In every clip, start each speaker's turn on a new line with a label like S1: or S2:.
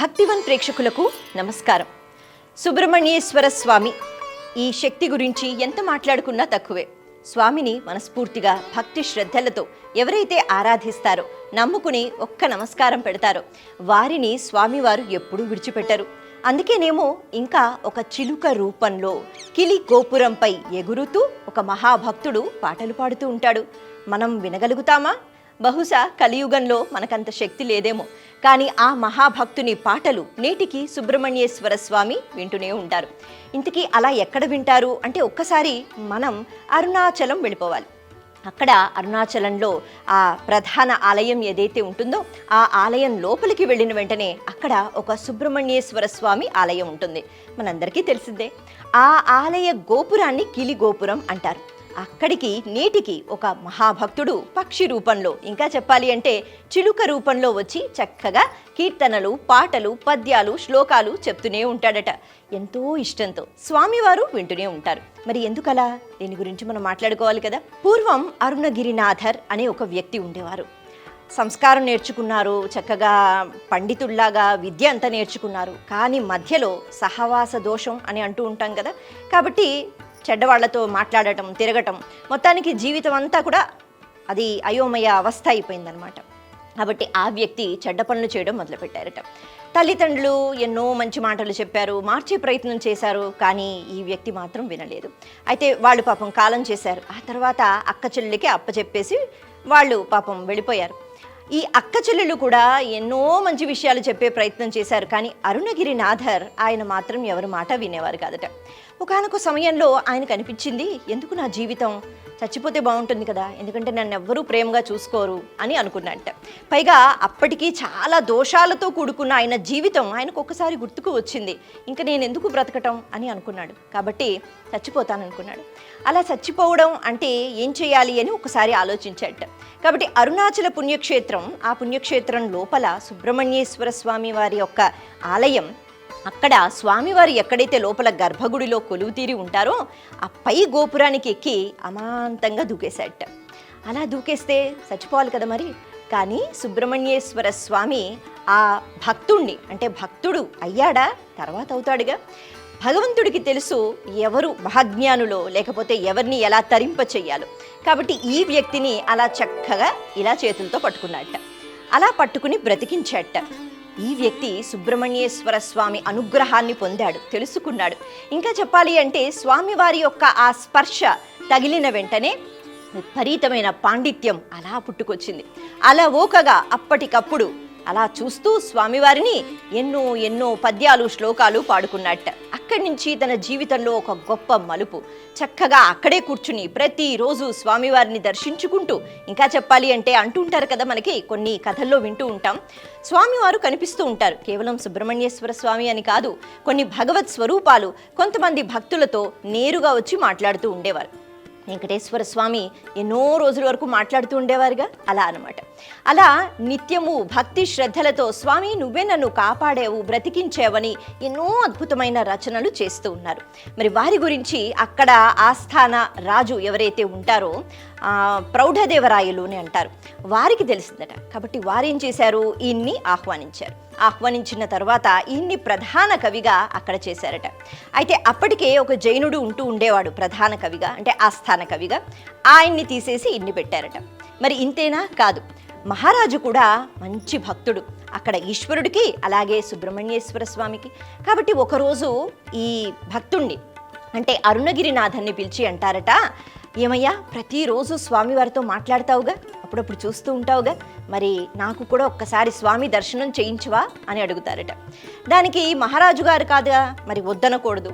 S1: భక్తివన్ ప్రేక్షకులకు నమస్కారం. సుబ్రహ్మణ్యేశ్వర స్వామి ఈ శక్తి గురించి ఎంత మాట్లాడుకున్నా తక్కువే. స్వామిని మనస్ఫూర్తిగా భక్తి శ్రద్ధలతో ఎవరైతే ఆరాధిస్తారో, నమ్ముకుని ఒక్క నమస్కారం పెడతారో వారిని స్వామివారు ఎప్పుడూ విడిచిపెట్టరు. అందుకేనేమో ఇంకా ఒక చిలుక రూపంలో కిలి గోపురంపై ఎగురుతూ ఒక మహాభక్తుడు పాటలు పాడుతూ ఉంటాడు. మనం వినగలుగుతామా? బహుశా కలియుగంలో మనకంత శక్తి లేదేమో, కానీ ఆ మహాభక్తుని పాటలు నేటికి సుబ్రహ్మణ్యేశ్వర స్వామి వింటూనే ఉంటారు. ఇంతకీ అలా ఎక్కడ వింటారు అంటే ఒక్కసారి మనం అరుణాచలం వెళ్ళిపోవాలి. అక్కడ అరుణాచలంలో ఆ ప్రధాన ఆలయం ఏదైతే ఉంటుందో ఆ ఆలయం లోపలికి వెళ్ళిన వెంటనే అక్కడ ఒక సుబ్రహ్మణ్యేశ్వర స్వామి ఆలయం ఉంటుంది. మనందరికీ తెలిసిందే. ఆ ఆలయ గోపురాన్ని కిలి గోపురం అంటారు. అక్కడికి నేటికి ఒక మహాభక్తుడు పక్షి రూపంలో, ఇంకా చెప్పాలి అంటే చిలుక రూపంలో వచ్చి చక్కగా కీర్తనలు, పాటలు, పద్యాలు, శ్లోకాలు చెప్తూనే ఉంటాడట. ఎంతో ఇష్టంతో స్వామివారు వింటూనే ఉంటారు. మరి ఎందుకలా? దీని గురించి మనం మాట్లాడుకోవాలి కదా. పూర్వం అరుణగిరినాథర్ అనే ఒక వ్యక్తి ఉండేవారు. సంస్కారం నేర్చుకున్నారు, చక్కగా పండితుల్లాగా విద్య అంతా నేర్చుకున్నారు. కానీ మధ్యలో సహవాస దోషం అని అంటూ ఉంటాం కదా. కాబట్టి చెడ్డవాళ్లతో మాట్లాడటం, తిరగటం, మొత్తానికి జీవితం అంతా కూడా అది అయోమయ అవస్థ అయిపోయిందనమాట. కాబట్టి ఆ వ్యక్తి చెడ్డ పనులు చేయడం మొదలుపెట్టారట. తల్లిదండ్రులు ఎన్నో మంచి మాటలు చెప్పారు, మార్చే ప్రయత్నం చేశారు, కానీ ఈ వ్యక్తి మాత్రం వినలేదు. అయితే వాళ్ళు పాపం కాలం చేశారు. ఆ తర్వాత అక్క చెల్లెలికి అప్పచెప్పేసి వాళ్ళు పాపం వెళ్ళిపోయారు. ఈ అక్క చెల్లెలు కూడా ఎన్నో మంచి విషయాలు చెప్పే ప్రయత్నం చేశారు, కానీ అరుణగిరినాథర్ ఆయన మాత్రం ఎవరి మాట వినేవారు కాదట. ఒకానొక సమయంలో ఆయనకు అనిపించింది, ఎందుకు నా జీవితం, చచ్చిపోతే బాగుంటుంది కదా, ఎందుకంటే నన్ను ఎవ్వరూ ప్రేమగా చూసుకోరు అని అనుకున్నట్ట. పైగా అప్పటికీ చాలా దోషాలతో కూడుకున్న ఆయన జీవితం ఆయనకు ఒక్కసారి గుర్తుకు వచ్చింది. ఇంకా నేను ఎందుకు బ్రతకటం అని అనుకున్నాడు. కాబట్టి చచ్చిపోతాననుకున్నాడు. అలా చచ్చిపోవడం అంటే ఏం చేయాలి అని ఒకసారి ఆలోచించాట. కాబట్టి అరుణాచల పుణ్యక్షేత్రం, ఆ పుణ్యక్షేత్రం లోపల సుబ్రహ్మణ్యేశ్వర స్వామి వారి యొక్క ఆలయం, అక్కడ స్వామివారు ఎక్కడైతే లోపల గర్భగుడిలో కొలువు తీరి ఉంటారో ఆ పై గోపురానికి ఎక్కి అమాంతంగా దూకేశాట. అలా దూకేస్తే చచ్చిపోవాలి కదా మరి. కానీ సుబ్రహ్మణ్యేశ్వర స్వామి ఆ భక్తుణ్ణి, అంటే భక్తుడు అయ్యాడా, తర్వాత అవుతాడుగా, భగవంతుడికి తెలుసు ఎవరు మహాజ్ఞానులో, లేకపోతే ఎవరిని ఎలా తరింప చెయ్యాలో. కాబట్టి ఈ వ్యక్తిని అలా చక్కగా ఇలా చేతులతో పట్టుకున్నట్ట. అలా పట్టుకుని బ్రతికించాట. ఈ వ్యక్తి సుబ్రహ్మణ్యేశ్వర స్వామి అనుగ్రహాన్ని పొందాడు, తెలుసుకున్నాడు. ఇంకా చెప్పాలి అంటే స్వామివారి యొక్క ఆ స్పర్శ తగిలిన వెంటనే విపరీతమైన పాండిత్యం అలా పుట్టుకొచ్చింది. అలా ఓకగా అప్పటికప్పుడు అలా చూస్తూ స్వామివారిని ఎన్నో ఎన్నో పద్యాలు, శ్లోకాలు పాడుకున్నట్ట. అక్కడి నుంచి తన జీవితంలో ఒక గొప్ప మలుపు. చక్కగా అక్కడే కూర్చుని ప్రతిరోజు స్వామివారిని దర్శించుకుంటూ, ఇంకా చెప్పాలి అంటే అంటుంటారు కదా, మనకి కొన్ని కథల్లో వింటూ ఉంటాం, స్వామివారు కనిపిస్తూ ఉంటారు. కేవలం సుబ్రహ్మణ్యేశ్వర స్వామి అని కాదు, కొన్ని భగవత్ స్వరూపాలు కొంతమంది భక్తులతో నేరుగా వచ్చి మాట్లాడుతూ ఉండేవారు. వెంకటేశ్వర స్వామి ఎన్నో రోజుల వరకు మాట్లాడుతూ ఉండేవారుగా, అలా అనమాట. అలా నిత్యము భక్తి శ్రద్ధలతో స్వామి నువ్వే నన్ను కాపాడావు, బ్రతికించావని ఎన్నో అద్భుతమైన రచనలు చేస్తూ ఉన్నారు. మరి వారి గురించి అక్కడ ఆస్థాన రాజు ఎవరైతే ఉంటారో ప్రౌఢదేవరాయలు అని అంటారు, వారికి తెలిసిందట. కాబట్టి వారేం చేశారు, ఈయన్ని ఆహ్వానించారు. ఆహ్వానించిన తర్వాత ఈయన్ని ప్రధాన కవిగా అక్కడ చేశారట. అయితే అప్పటికే ఒక జైనుడు ఉంటూ ఉండేవాడు ప్రధాన కవిగా, అంటే ఆస్థాన కవిగా. ఆయన్ని తీసేసి ఇన్ని పెట్టారట. మరి ఇంతేనా? కాదు, మహారాజు కూడా మంచి భక్తుడు అక్కడ ఈశ్వరుడికి, అలాగే సుబ్రహ్మణ్యేశ్వర స్వామికి. కాబట్టి ఒకరోజు ఈ భక్తుణ్ణి, అంటే అరుణగిరినాథన్ని పిలిచి అంటారట, ఏమయ్యా, ప్రతిరోజు స్వామివారితో మాట్లాడతావుగా, అప్పుడప్పుడు చూస్తూ ఉంటావుగా, మరి నాకు కూడా ఒక్కసారి స్వామి దర్శనం చేయించువా అని అడుగుతారట. దానికి మహారాజు గారు కాదుగా, మరి వద్దనకూడదు.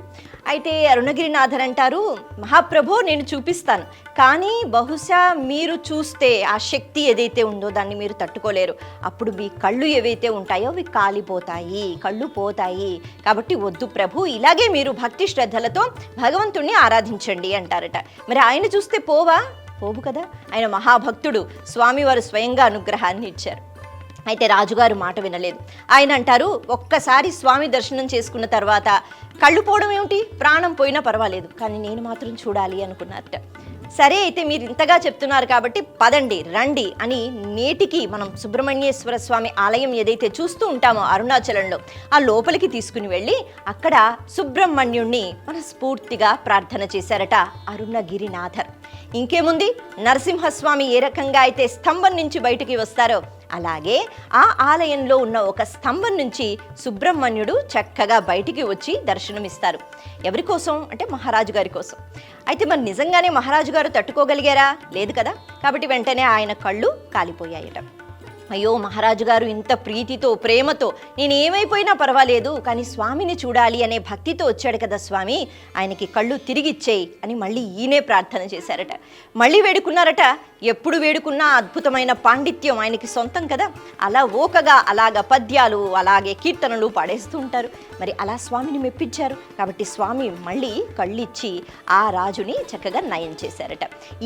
S1: అయితే అరుణగిరినాథన్ అంటారు, మహాప్రభో నేను చూపిస్తాను, కానీ బహుశా మీరు చూస్తే ఆ శక్తి ఏదైతే ఉందో దాన్ని మీరు తట్టుకోలేరు. అప్పుడు మీ కళ్ళు ఏవైతే ఉంటాయో అవి కాలిపోతాయి, కళ్ళు పోతాయి. కాబట్టి వద్దు ప్రభు, ఇలాగే మీరు భక్తి శ్రద్ధలతో భగవంతుణ్ణి ఆరాధించండి అంటారట. మరి ఆయన చూస్తే పోవు కదా, ఆయన మహాభక్తుడు, స్వామివారు స్వయంగా అనుగ్రహాన్ని ఇచ్చారు. అయితే రాజుగారు మాట వినలేదు. ఆయన అంటారు, ఒక్కసారి స్వామి దర్శనం చేసుకున్న తర్వాత కళ్ళు పోవడం ఏమిటి, ప్రాణం పోయినా పర్వాలేదు, కానీ నేను మాత్రం చూడాలి అనుకున్నారట. సరే అయితే మీరు ఇంతగా చెప్తున్నారు కాబట్టి పదండి రండి అని నేటికి మనం సుబ్రహ్మణ్యేశ్వర స్వామి ఆలయం ఏదైతే చూస్తూ ఉంటామో అరుణాచలంలో ఆ లోపలికి తీసుకుని వెళ్ళి అక్కడ సుబ్రహ్మణ్యుణ్ణి మనస్ఫూర్తిగా ప్రార్థన చేశారట అరుణగిరినాథర్. ఇంకేముంది, నరసింహస్వామి ఏ రకంగా అయితే స్తంభం నుంచి బయటికి వస్తారో అలాగే ఆ ఆలయంలో ఉన్న ఒక స్తంభం నుంచి సుబ్రహ్మణ్యుడు చక్కగా బయటికి వచ్చి దర్శనమిస్తారు. ఎవరి కోసం అంటే మహారాజు గారి కోసం. అయితే మరి నిజంగానే మహారాజు గారు తట్టుకోగలిగారా? లేదు కదా. కాబట్టి వెంటనే ఆయన కళ్ళు కాలిపోయాయట. అయ్యో, మహారాజు గారు ఇంత ప్రీతితో ప్రేమతో నేను ఏమైపోయినా పర్వాలేదు కానీ స్వామిని చూడాలి అనే భక్తితో వచ్చాడు కదా స్వామి, ఆయనకి కళ్ళు తిరిగిచ్చేయి అని మళ్ళీ ఈయనే ప్రార్థన చేశారట. మళ్ళీ వేడుకున్నారట. ఎప్పుడు వేడుకున్నా అద్భుతమైన పాండిత్యం ఆయనకి సొంతం కదా. అలా ఓకగా అలాగ పద్యాలు అలాగే కీర్తనలు పాడేస్తూ ఉంటారు. మరి అలా స్వామిని మెప్పించారు కాబట్టి స్వామి మళ్ళీ కళ్ళిచ్చి ఆ రాజుని చక్కగా నయం చేశారట.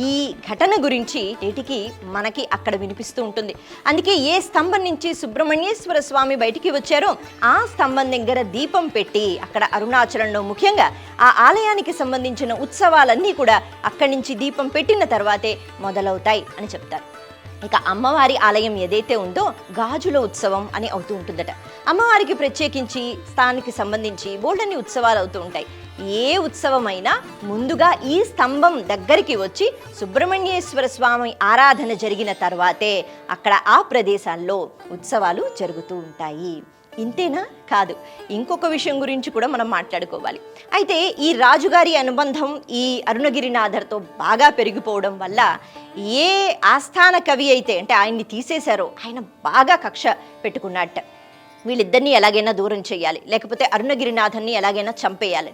S1: ఈ ఘటన గురించి నేటికి మనకి అక్కడ వినిపిస్తూ ఉంటుంది. అందుకే ఏ స్తంభం నుంచి సుబ్రహ్మణ్యేశ్వర స్వామి బయటికి వచ్చారో ఆ స్తంభం దగ్గర దీపం పెట్టి అక్కడ అరుణాచలంలో ముఖ్యంగా ఆ ఆలయానికి సంబంధించిన ఉత్సవాలన్నీ కూడా అక్కడి నుంచి దీపం పెట్టిన తర్వాతే మొదలవుతాయి అని చెప్తారు. ఇక అమ్మవారి ఆలయం ఏదైతే ఉందో గాజుల ఉత్సవం అని అవుతూ ఉంటుందట. అమ్మవారికి ప్రత్యేకించి స్థానానికి సంబంధించి బోల్డన్ని ఉత్సవాలు అవుతూ ఉంటాయి. ఏ ఉత్సవమైనా ముందుగా ఈ స్తంభం దగ్గరికి వచ్చి సుబ్రహ్మణ్యేశ్వర స్వామి ఆరాధన జరిగిన తర్వాతే అక్కడ ఆ ప్రదేశాల్లో ఉత్సవాలు జరుగుతూ ఉంటాయి. ఇంతేనా? కాదు, ఇంకొక విషయం గురించి కూడా మనం మాట్లాడుకోవాలి. అయితే ఈ రాజుగారి అనుబంధం ఈ అరుణగిరినాథర్తో బాగా పెరిగిపోవడం వల్ల ఏ ఆస్థాన కవి అయితే అంటే ఆయన్ని తీసేశారో ఆయన బాగా కక్ష పెట్టుకున్నట్ట. వీళ్ళిద్దరినీ ఎలాగైనా దూరం చేయాలి, లేకపోతే అరుణగిరినాథర్ని ఎలాగైనా చంపేయాలి.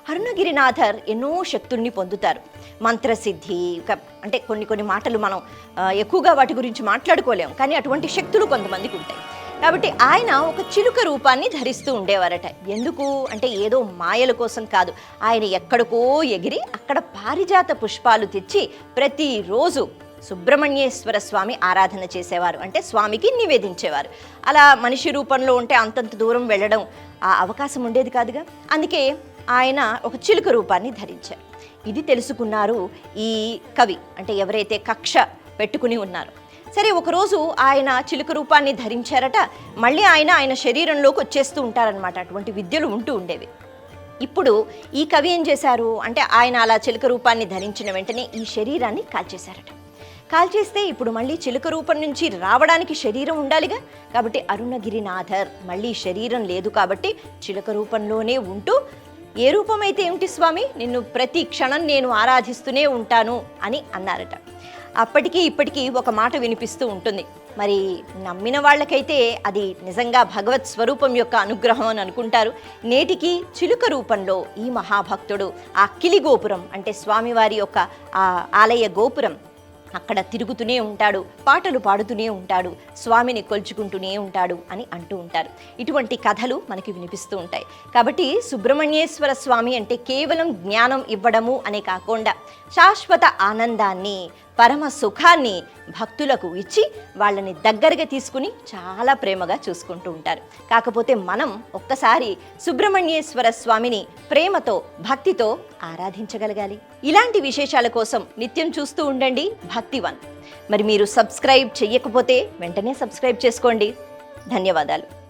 S1: అరుణగిరినాథర్ ఎన్నో శక్తుల్ని పొందుతారు. మంత్రసిద్ధి, అంటే కొన్ని మాటలు మనం ఎక్కువగా వాటి గురించి మాట్లాడుకోలేము, కానీ అటువంటి శక్తులు కొంతమందికి ఉంటాయి. కాబట్టి ఆయన ఒక చిలుక రూపాన్ని ధరిస్తూ ఉండేవారట. ఎందుకు అంటే ఏదో మాయల కోసం కాదు. ఆయన ఎక్కడికో ఎగిరి అక్కడ పారిజాత పుష్పాలు తెచ్చి ప్రతిరోజు సుబ్రహ్మణ్యేశ్వర స్వామి ఆరాధన చేసేవారు, అంటే స్వామికి నివేదించేవారు. అలా మనిషి రూపంలో ఉంటే అంతంత దూరం వెళ్ళడం ఆ అవకాశం ఉండేది కాదుగా. అందుకే ఆయన ఒక చిలుక రూపాన్ని ధరించారు. ఇది తెలుసుకున్నారు ఈ కవి, అంటే ఎవరైతే కక్ష పెట్టుకుని ఉన్నారో. సరే, ఒకరోజు ఆయన చిలుక రూపాన్ని ధరించారట. మళ్ళీ ఆయన శరీరంలోకి వచ్చేస్తూ ఉంటారనమాట. అటువంటి విద్యలు ఉంటూ ఉండేవి. ఇప్పుడు ఈ కవి ఏం చేశారు అంటే ఆయన అలా చిలుక రూపాన్ని ధరించిన వెంటనే ఈ శరీరాన్ని కాల్చేశారట. కాల్చేస్తే ఇప్పుడు మళ్ళీ చిలుక రూపం నుంచి రావడానికి శరీరం ఉండాలిగా. కాబట్టి అరుణగిరినాథర్ మళ్ళీ శరీరం లేదు కాబట్టి చిలుక రూపంలోనే ఉంటూ, ఏ రూపమైతే ఏమిటి స్వామి, నిన్ను ప్రతి క్షణం నేను ఆరాధిస్తూనే ఉంటాను అని అన్నారట. అప్పటికీ ఇప్పటికీ ఒక మాట వినిపిస్తూ ఉంటుంది. మరి నమ్మిన వాళ్ళకైతే అది నిజంగా భగవత్ స్వరూపం యొక్క అనుగ్రహం అని అనుకుంటారు. నేటికి చిలుక రూపంలో ఈ మహాభక్తుడు ఆ కిలి గోపురం అంటే స్వామివారి యొక్క ఆ ఆలయ గోపురం అక్కడ తిరుగుతూనే ఉంటాడు, పాటలు పాడుతూనే ఉంటాడు, స్వామిని కొల్చుకుంటూనే ఉంటాడు అని అంటూ ఉంటారు. ఇటువంటి కథలు మనకి వినిపిస్తూ ఉంటాయి. కాబట్టి సుబ్రహ్మణ్యేశ్వర స్వామి అంటే కేవలం జ్ఞానం ఇవ్వడము అనే కాకుండా శాశ్వత ఆనందాన్ని, పరమ సుఖాన్ని భక్తులకు ఇచ్చి వాళ్ళని దగ్గరగా తీసుకుని చాలా ప్రేమగా చూసుకుంటూ ఉంటారు. కాకపోతే మనం ఒక్కసారి సుబ్రహ్మణ్యేశ్వర స్వామిని ప్రేమతో భక్తితో ఆరాధించగలగాలి. ఇలాంటి విశేషాల కోసం నిత్యం చూస్తూ ఉండండి భక్తి1. మరి మీరు సబ్స్క్రైబ్ చేయకపోతే వెంటనే సబ్స్క్రైబ్ చేసుకోండి. ధన్యవాదాలు.